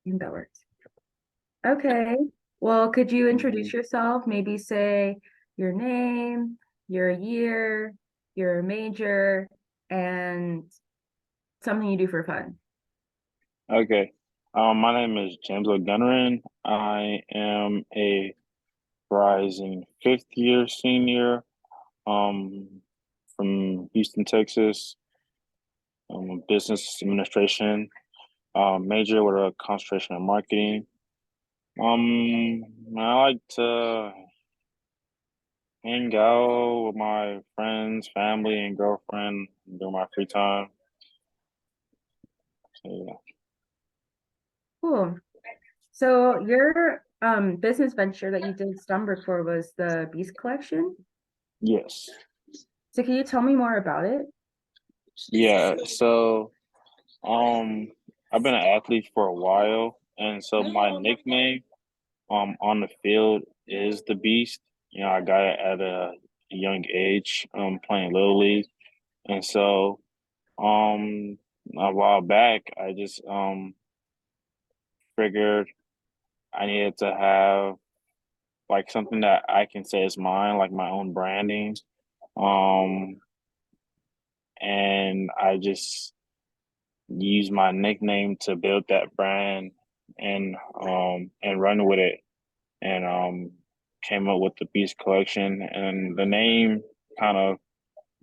think that works. Okay. Well, could you Mhm. introduce yourself? Maybe say your name, your year, your major, and something you do for fun. Okay. My name is James Ogunrin. I am a rising fifth year senior um, from Houston, Texas. Business administration, major with a concentration in marketing. I like to hang out with my friends, family, and girlfriend during my free time. So, Cool. So your business venture that you did Stumberg for was the Beast Collection. yeah. Yes. So can you tell me more about it? Yeah. So Um, I've been an athlete for a while, and so my nickname on the field is the Beast. I got it at a young age, playing Little League. And so a while back I just figured I needed to have like something that I can say is mine, like my own branding. Um and I just use my nickname to build that brand and run with it and came up with the Beast collection and the name kind of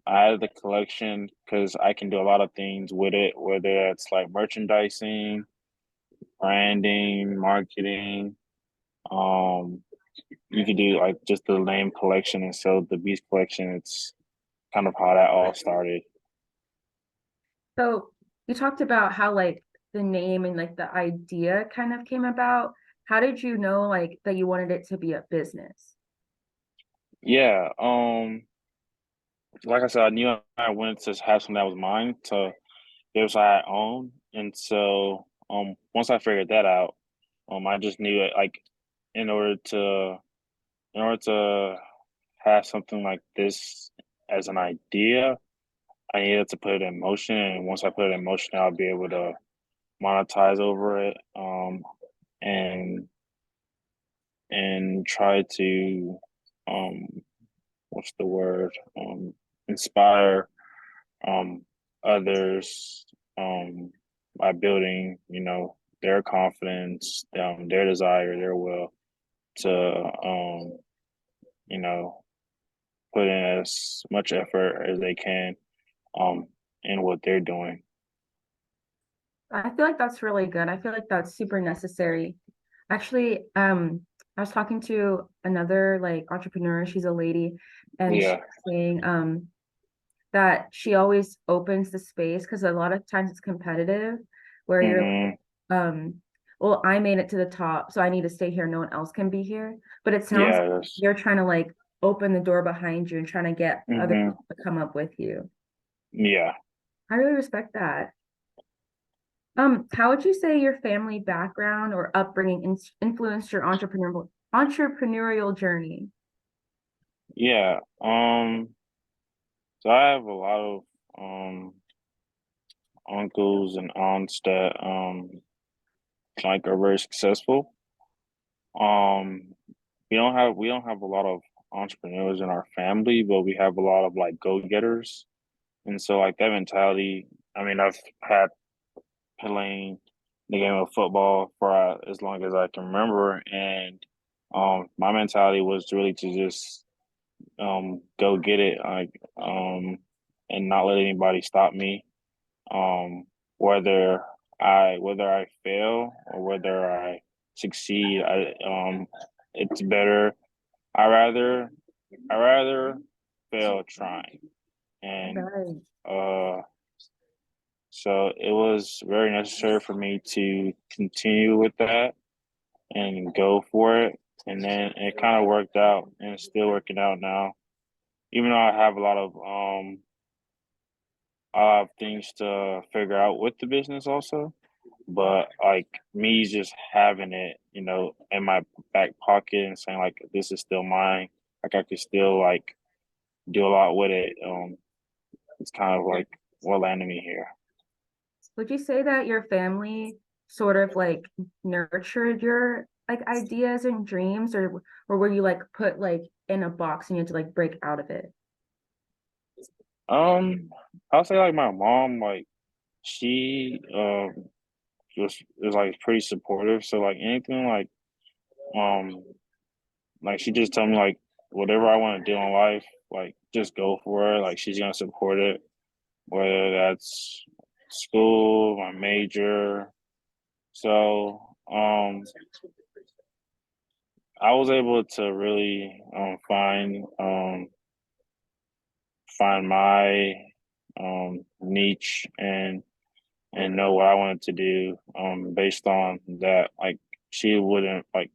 I added the collection because I can do a lot of things with it, whether it's like merchandising, branding, marketing. Um, you could do like just the name collection, and so the Beast collection. It's kind of how that all started. So you talked about how like the name and like the idea kind of came about. How did you know like that you wanted it to be a business? Yeah. Like I said, I knew I wanted to have something that was mine to be able to I own, and so once I figured that out, I just knew it like in order to in order to have something like this as an idea, I needed to put it in motion. And once I put it in motion, I'll be able to monetize over it, and try to um, what's the word? Inspire um, others by building, their confidence, their desire, their will to, you know, put in as much effort as they can um, in what they're doing. I feel like that's really good. I feel like that's super necessary. Actually, I was talking to another like entrepreneur, she's a lady, and she's Yeah. saying that she always opens the space because a lot of times it's competitive where you're Hmm. well, I made it to the top, so I need to stay here. No one else can be here. But it sounds like Yeah. That's, you're trying to like open the door behind you and trying to get other hmm. people to come up with you. Yeah. I really respect that. How would you say your family background or upbringing influenced your entrepreneurial journey? Yeah. So I have a lot of um uncles and aunts that like are very successful. Um, we don't have a lot of entrepreneurs in our family, but we have a lot of like go getters, and so like that mentality. I mean, I've had playing the game of football for as long as I can remember, and my mentality was really to just go get it, like and not let anybody stop me. Um, whether I fail or whether I succeed, it's better. I rather I rather fail trying, and Right. uh, so it was very necessary for me to continue with that and go for it. And then it kind of worked out, and it's still working out now. Even though I have I have things to figure out with the business also. But like me just having it, in my back pocket and saying like this is still mine, like I could still like do a lot with it. It's kind of like what landed me here. Would you say that your family sort of like nurtured your like ideas and dreams, or were you like put like in a box and you had to like break out of it? Um, I'll say like my mom, like she just is like pretty supportive. So like anything um like she just tell me like whatever I want to do in life, like just go for it. Like she's gonna support it, whether that's school, my major. So I was able to really find my niche and know what I wanted to do based on that. Like she wouldn't like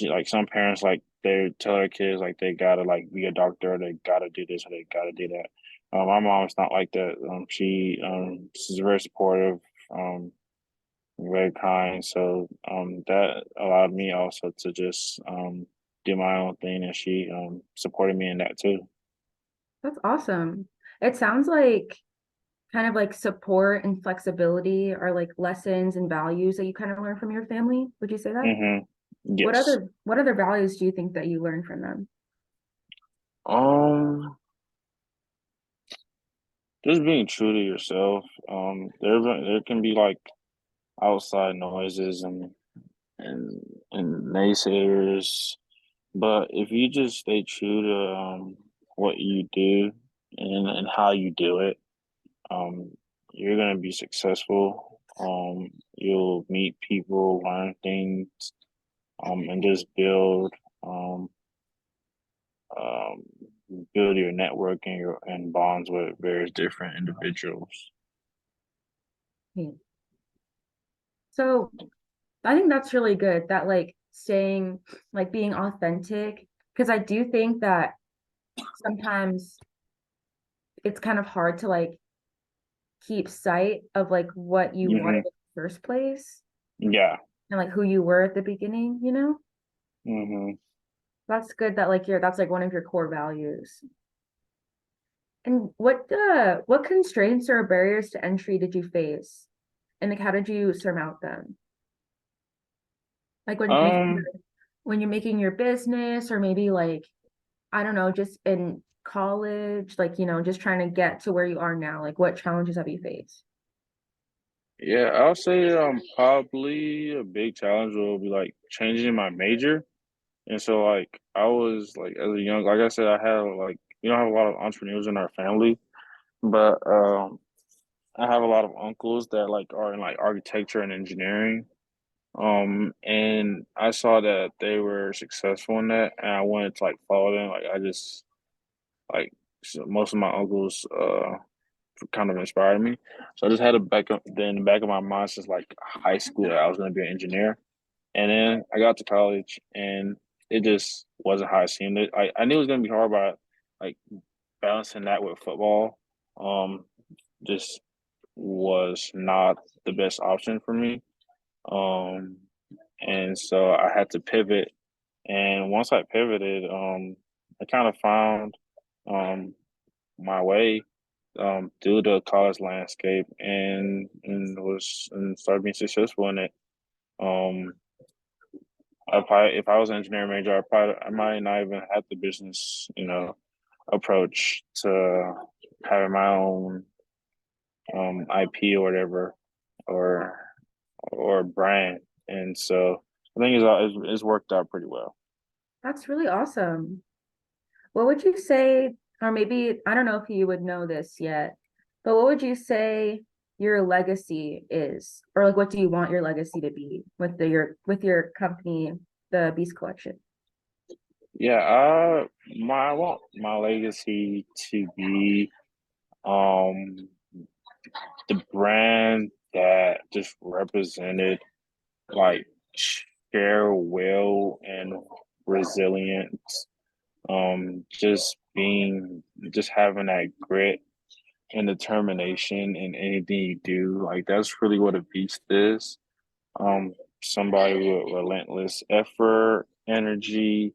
like some parents like they tell their kids like they gotta like be a doctor or they gotta do this or they gotta do that. My mom's not like that. She's very supportive, um, very kind. So that allowed me also to just do my own thing, and she supported me in that too. That's awesome. It sounds like kind of like support and flexibility are like lessons and values that you kind of learn from your family. Would you say that? Yes. What other values do you think that you learned from them? Um, just being true to yourself. There can be like outside noises and and naysayers, but if you just stay true to what you do and how you do it, um, you're gonna be successful. You'll meet people, learn things, and just um, um, build your network and your and bonds with various different individuals. Yeah. So I think that's really good that like staying like being authentic because I do think that sometimes it's kind of hard to like keep sight of like what you wanted Hmm. in the first place Yeah. and like who you were at the beginning, you know? Hmm. That's good that like you're that's like one of your core values. And what constraints or barriers to entry did you face? And like how did you surmount them? Like Um, when you're making your business or maybe like I don't know, just in college, like just trying to get to where you are now, like what challenges have you faced? yeah, I'll say probably a big challenge will be like changing my major. And so like I was like as a young like I said, I had like we don't have a lot of entrepreneurs in our family, but I have a lot of uncles that like are in like architecture and engineering. And I saw that they were successful in that and I wanted to like follow them. Like I just like so most of my uncles kind of inspired me. So I just had a back up in the back of my mind since like high school that I was gonna be an engineer. And then I got to college and it just wasn't how I seemed it. I knew it was gonna be hard, but like balancing that with football, um, just was not the best option for me. Um, and so I had to pivot. And once I pivoted, I kind of found um my way through the college landscape and started being successful in it. Um, I probably if I was an engineering major, I might not even have the business, approach to having my own IP or whatever or or brand. And so I think it's worked out pretty well. That's really awesome. What would you say, or maybe I don't know if you would know this yet, but what would you say your legacy is? Or like what do you want your legacy to be with with your company, the Beast Collection? Yeah, I want my legacy to be um the brand that just represented like share will and resilience. Just having that grit and determination in anything you do. Like that's really what a beast is. Um, Somebody with relentless effort, energy,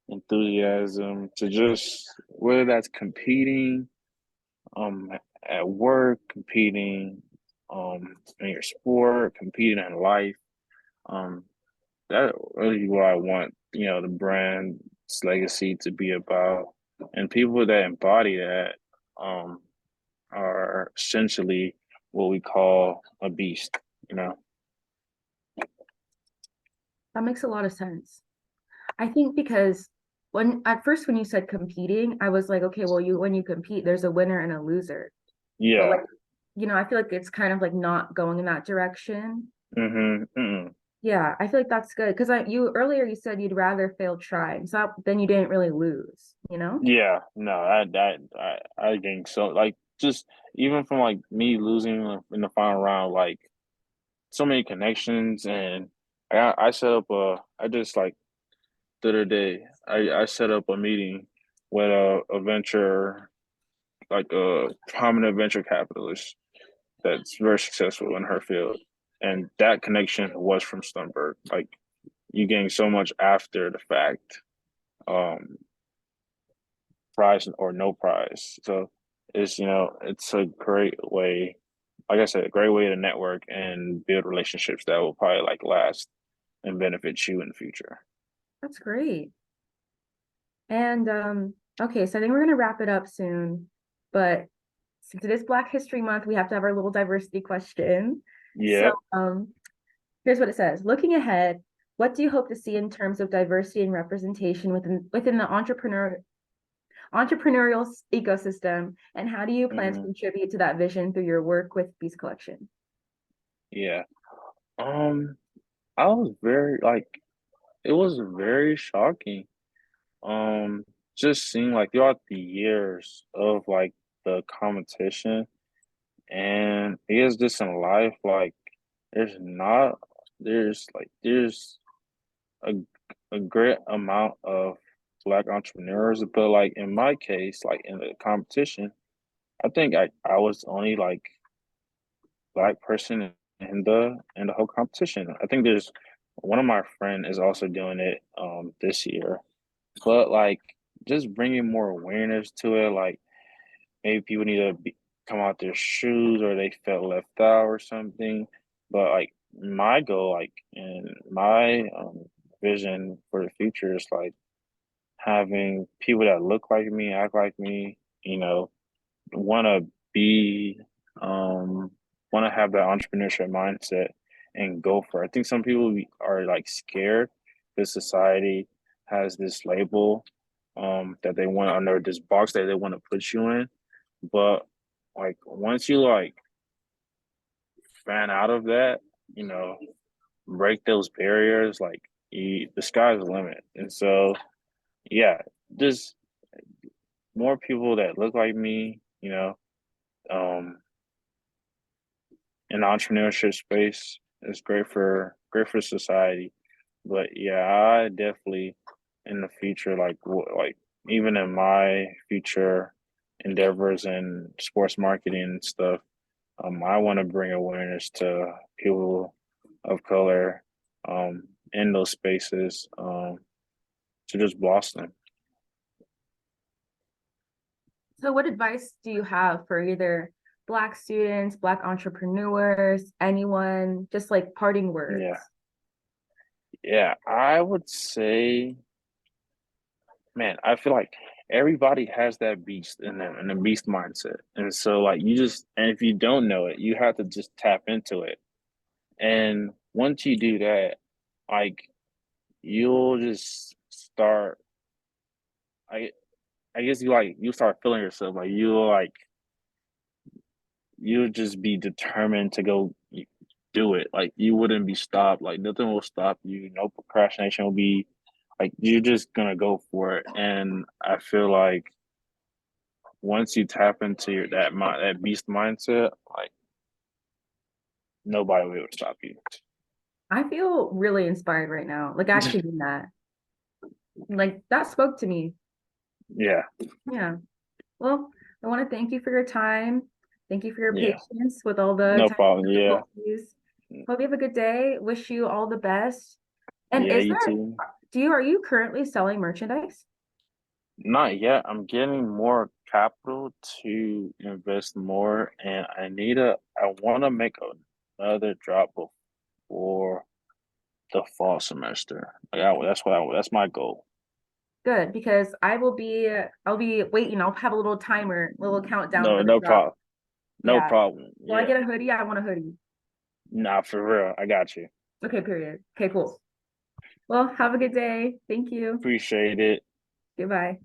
enthusiasm to just whether that's competing, um, at work, competing, in your sport, competing in life. Um, that really what I want, the brand's legacy to be about. And people that embody that um are essentially what we call a beast, you know? That makes a lot of sense. I think because when at first when you said competing, I was like, okay, well, you when you compete, there's a winner and a loser. But Yeah. like, I feel like it's kind of like not going in that direction. Mm-hmm. Yeah, I feel like that's good because you earlier you said you'd rather fail trying, so then you didn't really lose, you know? Yeah, no, I think so. Like, just even from like me losing in the final round, like so many connections, and I set up I just like the other day I set up a meeting with a venture, like a prominent venture capitalist that's very successful in her field, and that connection was from Stunberg. Like, you gain so much after the fact. Um, Prize or no prize. So it's a great way, like I said, a great way to network and build relationships that will probably like last and benefit you in the future. That's great. And okay, so I think we're gonna wrap it up soon, but since it is Black History Month, we have to have our little diversity question. So Yep. here's what it says. Looking ahead, what do you hope to see in terms of diversity and representation within the entrepreneurial ecosystem, and how do you plan to Hmm. contribute to that vision through your work with Beast Collection? Yeah. Um, I was very like it was very shocking. Um, just seeing like throughout the years of like the competition, and I guess just in life, like there's not there's a a great amount of black entrepreneurs, but like in my case, like in the competition, I think I was the only like black person in the whole competition. I think there's one of my friend is also doing it this year, but like just bringing more awareness to it, like maybe people need to come out their shoes or they felt left out or something. But like my goal, like in my vision for the future is like having people that look like me, act like me, want to be, um, want to have that entrepreneurship mindset and go for it. I think some people are like scared that society has this label, that they want under this box that they want to put you in. But like once you like fan out of that, you know, break those barriers, like the sky's the limit. And so, yeah, just more people that look like me, um, in the entrepreneurship space is great for society. But yeah, I definitely in the future, like even in my future endeavors in sports marketing and stuff, I want to bring awareness to people of color, in those spaces, to just blossom. So what advice do you have for either Black students, Black entrepreneurs, anyone, just like parting Yeah, words? yeah, I would say, man, I feel like everybody has that beast in them and the beast mindset. And so like and if you don't know it, you have to just tap into it. And once you do that, like you'll just start I I guess you start feeling yourself. Like you'll just be determined to go do it. Like you wouldn't be stopped. Like nothing will stop you. No procrastination will be like you're just gonna go for it. And I feel like once you tap into that beast mindset, like nobody will be able to stop you. I feel really inspired right now. Like I actually mean that. Like that spoke to me. Yeah, Yeah. Well, I want to thank you for your time. Thank you for your yeah, patience with all the no technical problem. Yeah, difficulties. Hope you have a good day. Wish you all the best. And yeah, you too. are you currently selling merchandise? Not yet. I'm getting more capital to invest more, and I want to make another drop before the fall semester. That's my goal. Good, because I'll be waiting. I'll have a little timer, little countdown No, for the no drop. problem. No Yeah. problem. Will I Yeah. get a hoodie? I want a hoodie. Nah, for real. I got you. Okay, period. Okay, cool. Well, have a good day. Thank you. Appreciate it. Goodbye.